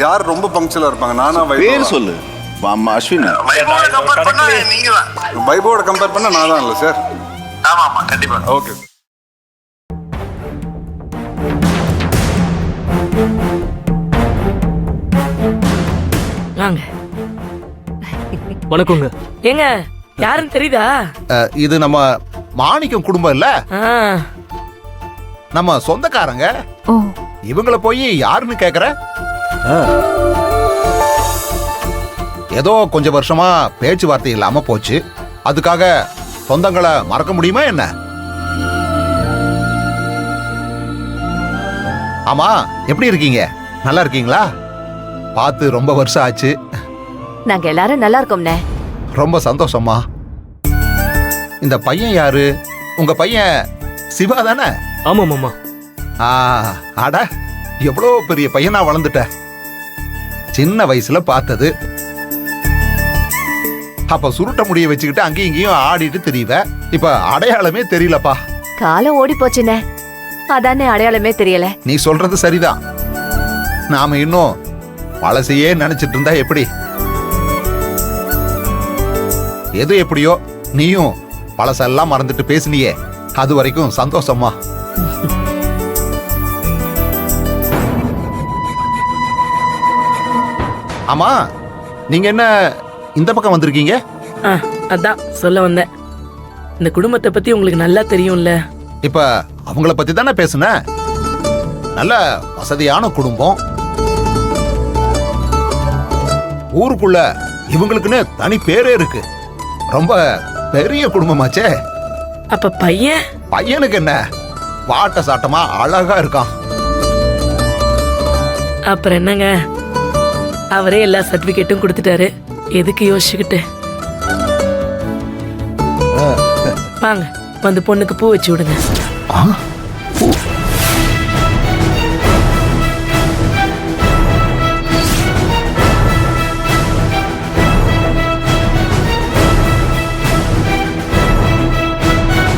யார் ரொம்ப பங்க்சுவலா இருப்பாங்க? நானா பேர் வைபவா? சொல்லு. அம்மா அஸ்வின். வைபவோட கம்பேர் பண்ணா நான் தான் இல்லை சார். ஆமா ஆமா கண்டிப்பா. ஓகே. வாங்க. வணக்கங்க. ஏங்க யாருன்னு தெரியுதா? இது நம்ம மாணிக்கம் குடும்பம் இல்ல, ஆ, நம்ம சொந்தக்காரங்க. இவங்கள போய் யாருன்னு கேக்குற? ஏதோ கொஞ்ச வருஷமா பேச்சுவார்த்தை இல்லாம போச்சு, அதுக்காக சொந்தங்களை மறக்க முடியுமா என்ன? ஆமா, எப்படி இருக்கீங்க? நல்லா இருக்கீங்களா? பார்த்து ரொம்ப வருஷம் ஆச்சு. நாங்க எல்லாரும் நல்லா இருக்கோம்னே. ரொம்ப சந்தோஷமா. இந்த பையன் யாரு? உங்க பையன் சிவா தானே? ஆமா மாமா. அட, எவ்வளோ பெரிய பையனா வளர்ந்துட்ட. சின்ன வயசுல பார்த்தது. அப்ப சுருட்ட முடிய வச்சுக்கிட்டு அங்கேயும் இங்கேயும் ஆடிட்டு தெரியவ. இப்ப அடையாளமே தெரியலப்பா. காலம் ஓடி போச்சுனே, அதானே அடையாளமே தெரியல. நீ சொல்றது சரிதான். நாம இன்னும் பழசையே நினைச்சிட்டு இருந்தா எப்படி? எது எப்படியோ, நீயும் பழசெல்லாம் மறந்துட்டு பேசினியே, அது வரைக்கும் சந்தோஷமா. ஆமா, நீங்க என்ன இந்த பக்கம் வந்திருக்கீங்க? அதான் சொல்ல வந்தேன். இந்த குடும்பத்தை பத்தி உங்களுக்கு நல்லா தெரியும்ல. இப்ப அவங்கள பத்தி தானே பேசுன. நல்ல வசதியான குடும்பம். ஊருக்குள்ள இவங்களுக்குன்னு தனி பேரே இருக்கு. ரொம்ப பெரிய குடும்பமாச்சே. அப்ப பையன்? பையனுக்கு என்ன, வாட்ட சாட்டமா அழகா இருக்கான். அப்புறம் என்னங்க, அவரே எல்லா சர்டிபிகேட்டும் கொடுத்துட்டாரு. எதுக்கு யோசிச்சுக்கிட்டு? வாங்க, வந்து பொண்ணுக்கு பூ வச்சு விடுங்க.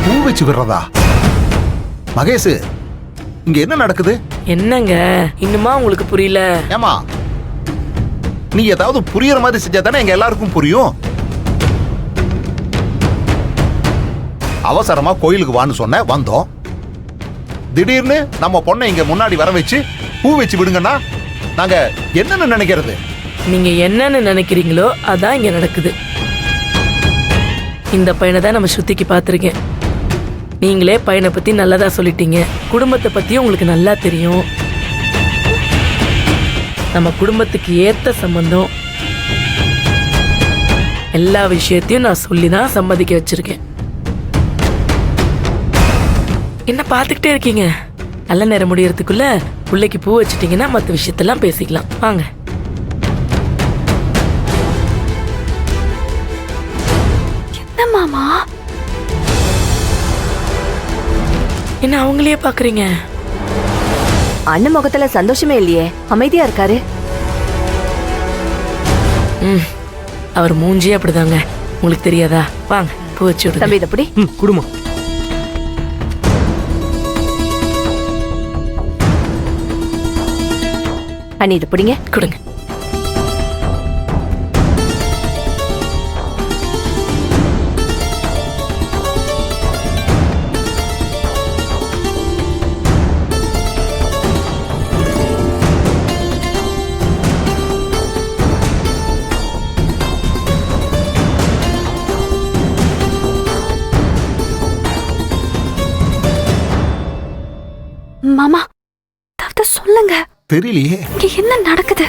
பூ வச்சு விடுறதா? மகேஷ், இங்க என்ன நடக்குது? என்னங்க இன்னுமா உங்களுக்கு புரியல? ஏமா, நீ ஏதாவது புரியற மாதிரி செஞ்சா தானே எங்க எல்லாருக்கும் புரியும். அவசரமா கோயிலுக்கு வான்னு சொன்ன, வந்தோம். திடீர்னு நம்ம பொண்ணை இங்க முன்னாடி வர வச்சு பூ வச்சு விடுங்கன்னா நாங்க என்னன்னு நினைக்கிறது? நீங்க என்னன்னு நினைக்கிறீங்களோ அதான் இங்க நடக்குது. இந்த பையனை தான் நம்ம சுத்திக்கு பார்த்திருக்கேன். நீங்களே பையனை பத்தி நல்லதா சொல்லிட்டீங்க. குடும்பத்தை பத்தியும் உங்களுக்கு நல்லா தெரியும். நம்ம குடும்பத்துக்கு ஏத்த சம்பந்தம். எல்லா விஷயத்தையும் நான் சொல்லிதான் சம்மதிக்க வச்சிருக்கேன். என்ன பார்த்துக்கிட்டே இருக்கீங்க? நல்ல நேரம் முடியறதுக்குள்ள பிள்ளைக்கு பூ வச்சுட்டீங்கன்னா மற்ற விஷயத்தெல்லாம் பேசிக்கலாம். வாங்க. என்ன மாமா, என்ன அவங்களையே பாக்குறீங்க? அண்ணன் முகத்துல சந்தோஷமே இல்லையே, அமைதியா இருக்காரு. அவர் மூஞ்சியே அப்படிதாங்க. உங்களுக்கு தெரியாதா? வாங்க, பூ வச்சு விடுங்க. தம்பி இதப்படி. குடுமா. அண்ணி இதை பிடிங்க. கொடுங்க. மாமா, ஏதாவது சொல்லுங்க. தெரியலையே, இங்க என்ன நடக்குது?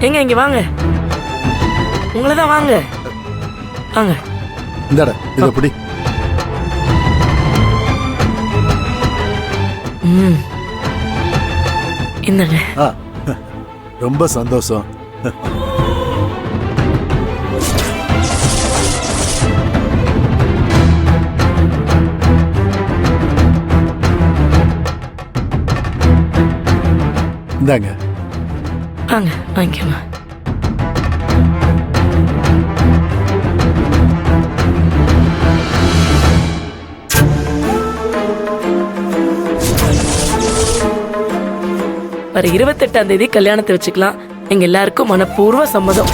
எங்க இங்க வாங்க. உங்களதான் வாங்க வாங்க. இந்தட இத பிடி. இந்தங்க. ரொம்ப சந்தோஷம். இந்தாங்க. வாங்க வாங்கிக்கோங்க. வர 28ஆம் தேதி கல்யாணத்தை வச்சுக்கலாம். எங்க எல்லாருக்கும் மனப்பூர்வ சம்மதம்.